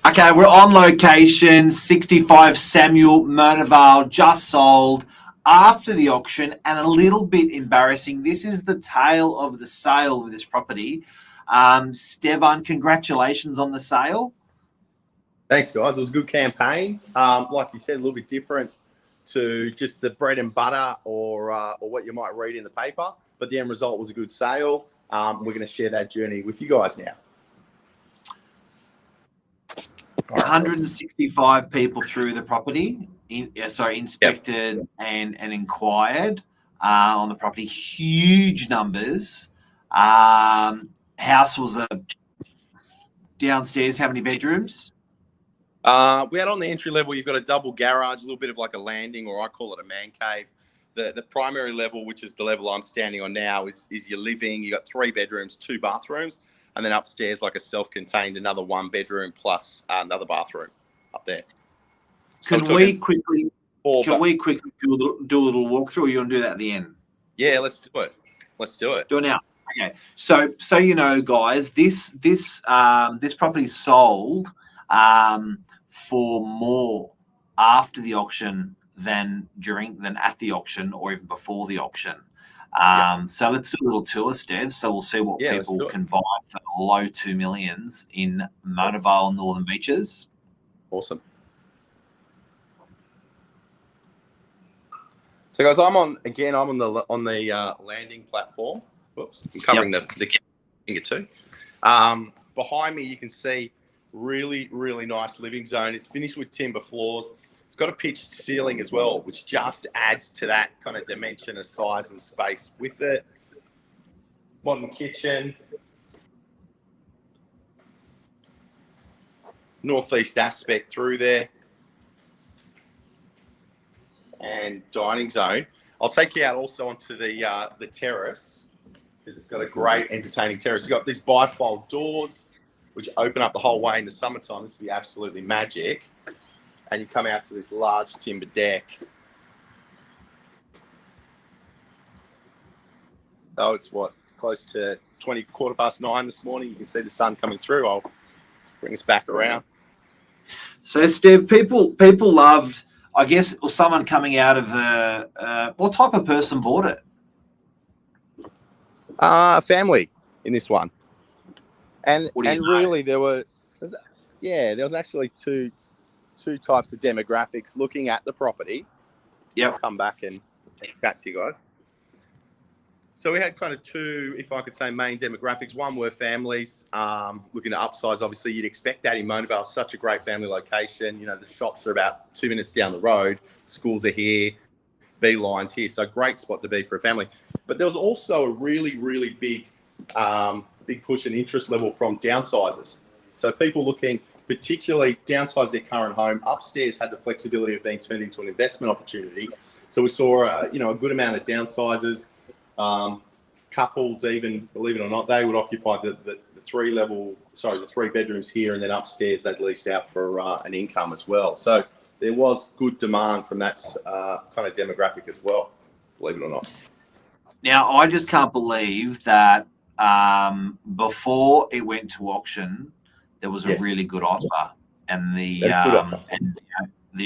Okay, we're on location. 65 Samuel Murnavale just sold after the auction, and a little bit embarrassing. This is the tale of the sale of this property. Stevan, congratulations on the sale. Thanks, guys. It was a good campaign. Like you said, a little bit different to just the bread and butter or what you might read in the paper. But the end result was a good sale. We're going to share that journey with you guys now. 165 people through the property, inspected Yep. and inquired on the property. Huge numbers. House was downstairs. How many bedrooms? We had on the entry level, you've got a double garage, a little bit of like a landing, or I call it a man cave. The primary level, which is the level I'm standing on now, is your living. You got 3 bedrooms, 2 bathrooms, and then upstairs, like a self-contained, another 1 bedroom plus another bathroom up there. Can we quickly do a little walkthrough, or you want to do that at the end? Yeah, let's do it. Let's do it. Do it now. Okay. So you know, guys, this property sold for more after the auction than at the auction or even before the auction. So let's do a little tour, Stev. So we'll see what people can buy for low 2 millions in Murnavale and Northern Beaches. Awesome. So guys, I'm on the landing platform. Whoops, I'm covering the finger too. Behind me, you can see really, really nice living zone. It's finished with timber floors. It's got a pitched ceiling as well, which just adds to that kind of dimension of size and space with it. Modern kitchen. Northeast aspect through there. And dining zone. I'll take you out also onto the terrace, because it's got a great entertaining terrace. You've got these bifold doors, which open up the whole way in the summertime. This would be absolutely magic. And you come out to this large timber deck. So it's close to 9:15 this morning. You can see the sun coming through. I'll bring us back around. So, Steve, people loved, I guess, or someone coming out of what type of person bought it? Family in this one. And really there was actually two types of demographics looking at the property. Yeah. I'll come back and chat to you guys. So we had kind of 2, if I could say, main demographics. One were families looking to upsize. Obviously, you'd expect that in Murnavale. Such a great family location. You know, the shops are about 2 minutes down the road. Schools are here. B-lines here. So great spot to be for a family. But there was also a really, really big push and interest level from downsizers. So people looking particularly downsize their current home. Upstairs had the flexibility of being turned into an investment opportunity. So we saw a good amount of downsizers. Couples, even, believe it or not, they would occupy the 3 bedrooms here, and then upstairs they'd lease out for an income as well. So there was good demand from that kind of demographic as well, believe it or not. Now, I just can't believe that before it went to auction, there was a really good offer, and the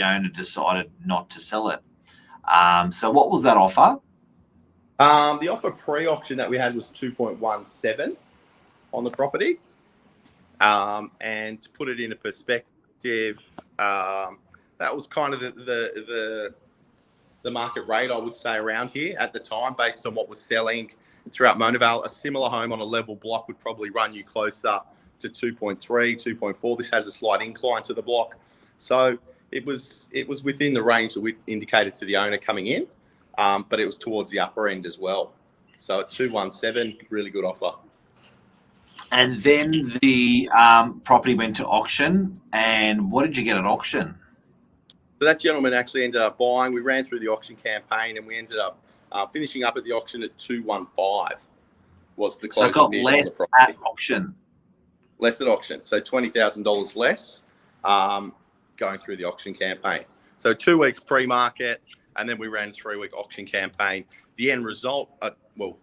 owner decided not to sell it. So what was that offer? The offer pre-auction that we had was 2.17 on the property. And to put it into perspective, that was kind of the market rate, I would say, around here at the time, based on what was selling throughout Murnavale. A similar home on a level block would probably run you closer to 2.3, 2.4. This has a slight incline to the block. So it was within the range that we indicated to the owner coming in. But it was towards the upper end as well. So at 217, really good offer. And then the property went to auction. And what did you get at auction? So that gentleman actually ended up buying. We ran through the auction campaign, and we ended up finishing up at the auction at 215. Was the closing so it got bid less on the property. at auction. Less at auction. So $20,000 less going through the auction campaign. So 2 weeks pre-market. And then we ran a 3-week auction campaign. The end result,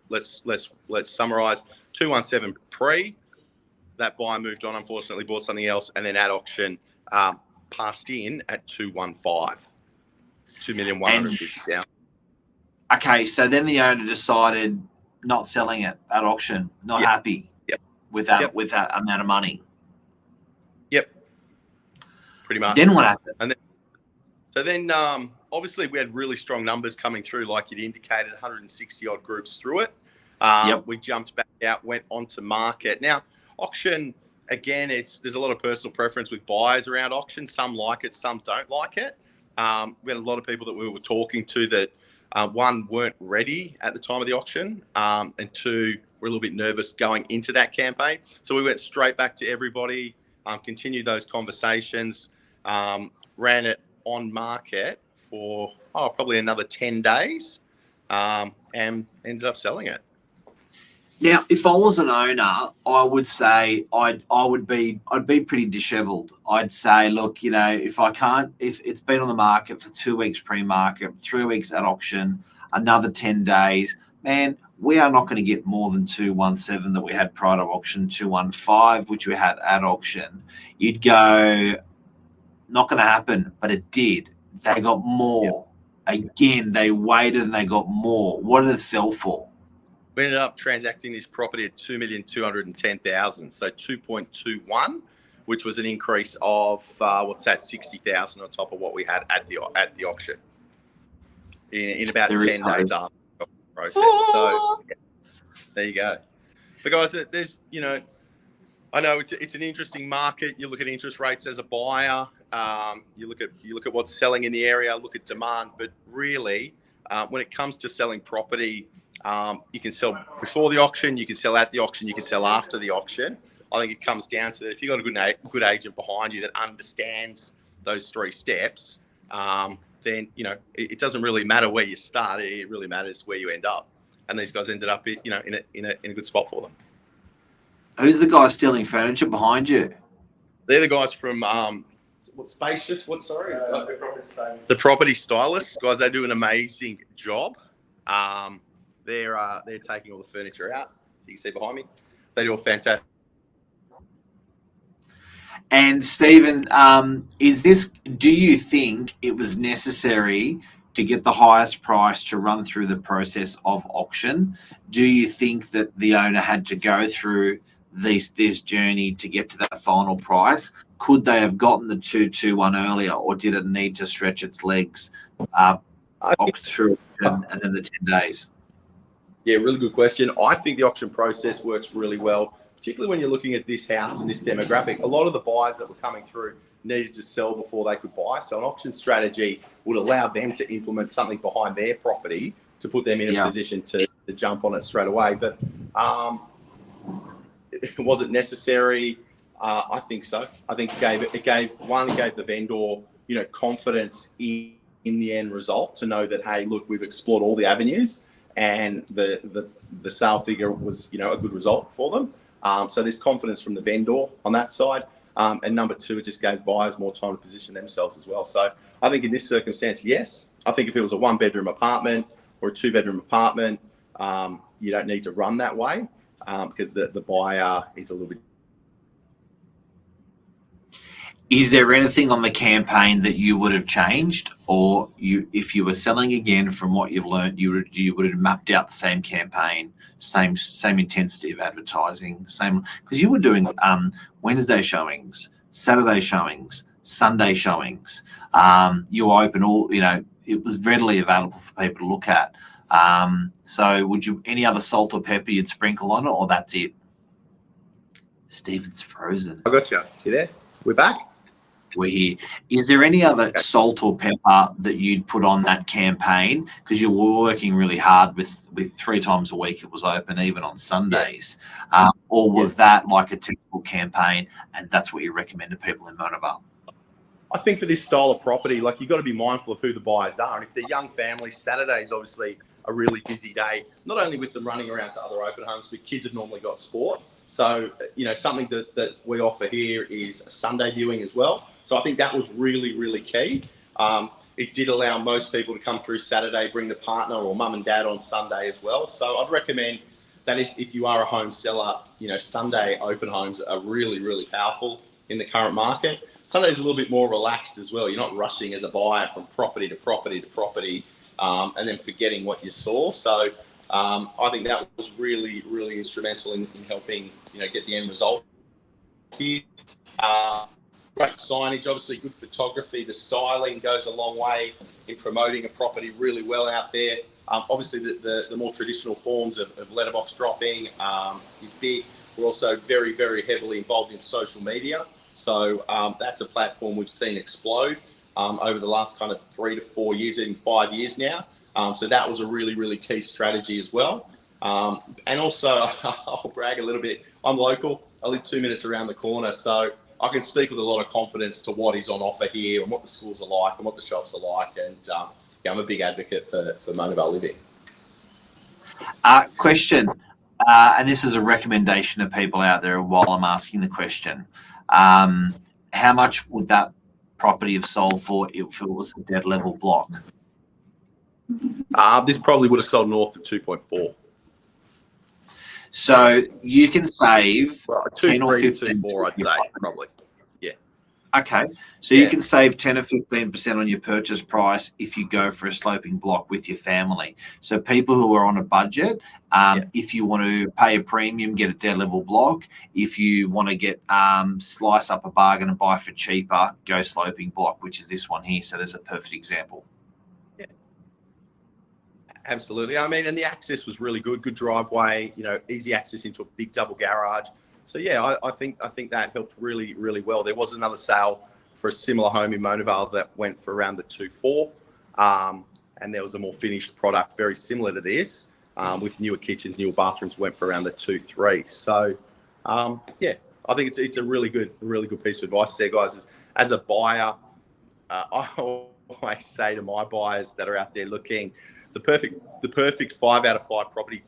let's summarize: 217 pre. that buyer moved on, unfortunately, bought something else, and then at auction passed in at 215, 2,150,000. Okay, so then the owner decided not selling it at auction, not Yep. happy Yep. with that Yep. with that amount of money. Yep, pretty much. Then what happened? So then, obviously, we had really strong numbers coming through, like you'd indicated, 160 odd groups through it. Yep. We jumped back out, went onto market. Now, auction, again, there's a lot of personal preference with buyers around auction. Some like it, some don't like it. We had a lot of people that we were talking to that, one, weren't ready at the time of the auction, and two, were a little bit nervous going into that campaign. So we went straight back to everybody, continued those conversations, ran it on market for probably another 10 days, and ended up selling it. Now, if I was an owner, I would say I'd be pretty dishevelled. I'd say, look, if it's been on the market for 2 weeks pre-market, 3 weeks at auction, another 10 days, man, we are not going to get more than 217 that we had prior to auction, 215, which we had at auction. You'd go, not going to happen, but it did. They got more. Yep. Again, they waited and they got more. What did it sell for? We ended up transacting this property at 2,210,000, so 2.21, which was an increase of 60,000 on top of what we had at the auction in about 10 days after the process. So there you go. But guys, there's I know it's an interesting market. You look at interest rates as a buyer. You look at what's selling in the area. Look at demand, but really, when it comes to selling property, you can sell before the auction, you can sell at the auction, you can sell after the auction. I think it comes down to if you've got a good agent behind you that understands those 3 steps, then it doesn't really matter where you start. It really matters where you end up. And these guys ended up, in a good spot for them. Who's the guy stealing furniture behind you? They're the guys from Spacious. The Property Stylists guys. They do an amazing job. They're taking all the furniture out, so you can see behind me. They do a fantastic. And Stephen, do you think it was necessary to get the highest price to run through the process of auction? Do you think that the owner had to go through this journey to get to that final price? Could they have gotten the 221 earlier, or did it need to stretch its legs through and then the 10 days? Yeah, really good question. I think the auction process works really well, particularly when you're looking at this house and this demographic. A lot of the buyers that were coming through needed to sell before they could buy. So an auction strategy would allow them to implement something behind their property to put them in a position to jump on it straight away. But was it necessary? I think so. I think it gave the vendor, confidence in the end result to know that, hey, look, we've explored all the avenues and the sale figure was, a good result for them. So there's confidence from the vendor on that side. And number 2, it just gave buyers more time to position themselves as well. So I think in this circumstance, yes. I think if it was a 1-bedroom apartment or a 2-bedroom apartment, you don't need to run that way because the buyer is a little bit. Is there anything on the campaign that you would have changed, or if you were selling again from what you've learned, you would have mapped out the same campaign, same intensity of advertising, same, because you were doing Wednesday showings, Saturday showings, Sunday showings. You were open it was readily available for people to look at. So would you, any other salt or pepper you'd sprinkle on it, or that's it? Stephen's frozen. I got you. You there? We're back. We're here. Is there any other salt or pepper that you'd put on that campaign? Because you were working really hard with 3 times a week it was open, even on Sundays. Or was that like a typical campaign and that's what you recommend to people in Mona Vale? I think for this style of property, you've got to be mindful of who the buyers are. And if they're young families, Saturday is obviously a really busy day, not only with them running around to other open homes, but kids have normally got sport. So, something that we offer here is a Sunday viewing as well. So I think that was really, really key. It did allow most people to come through Saturday, bring the partner or mum and dad on Sunday as well. So I'd recommend that if you are a home seller, Sunday open homes are really, really powerful in the current market. Sunday's a little bit more relaxed as well. You're not rushing as a buyer from property to property to property, and then forgetting what you saw. So I think that was really, really instrumental in helping, get the end result here. Great signage, obviously good photography. The styling goes a long way in promoting a property really well out there. Obviously, the more traditional forms of letterbox dropping is big. We're also very, very heavily involved in social media. So that's a platform we've seen explode over the last kind of 3 to 4 years, even 5 years now. So that was a really, really key strategy as well. And also, I'll brag a little bit. I'm local. I live 2 minutes around the corner. So I can speak with a lot of confidence to what is on offer here and what the schools are like and what the shops are like. And I'm a big advocate for Mona Vale Living. Question, and this is a recommendation to people out there while I'm asking the question. How much would that property have sold for if it was a dead level block? This probably would have sold north of 2.4. So you can save 10 or 15, I'd say, probably. Yeah. Okay. So you can save 10 or 15% on your purchase price if you go for a sloping block with your family. So people who are on a budget, if you want to pay a premium, get a dead level block. If you want to get slice up a bargain and buy for cheaper, go sloping block, which is this one here. So there's a perfect example. Absolutely. I mean, and the access was really good driveway, easy access into a big double garage. So yeah, I think that helped really, really well. There was another sale for a similar home in Mona Vale that went for around the 2.4, and there was a more finished product very similar to this, with newer kitchens, newer bathrooms, went for around the 2.3. So I think it's a really good piece of advice there, guys. As a buyer, I always say to my buyers that are out there looking, the perfect 5 out of 5 property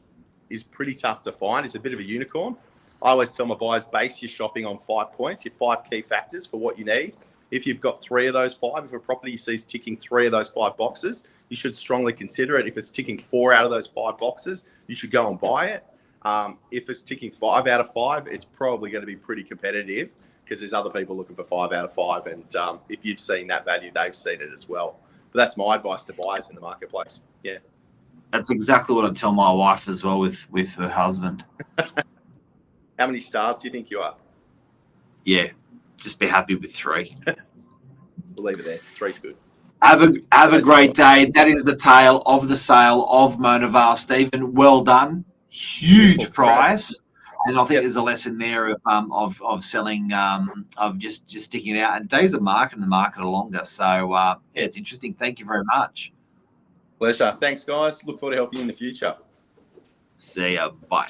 is pretty tough to find. It's a bit of a unicorn. I always tell my buyers, base your shopping on 5 points, your 5 key factors for what you need. If you've got 3 of those 5, if a property you see is ticking 3 of those 5 boxes, you should strongly consider it. If it's ticking 4 out of those 5 boxes, you should go and buy it. If it's ticking 5 out of 5, it's probably going to be pretty competitive because there's other people looking for 5 out of 5. And if you've seen that value, they've seen it as well. But that's my advice to buyers in the marketplace. Yeah. That's exactly what I tell my wife as well with her husband. How many stars do you think you are? Yeah, just be happy with 3. We'll leave it there. 3's good. Have a great day. That is the tale of the sale of Mona Vale. Stephen, well done. Huge price. And I think there's a lesson there of selling, of just sticking it out. And days of market and the market are longer. So, it's interesting. Thank you very much. Pleasure. Thanks, guys. Look forward to helping you in the future. See ya. Bye.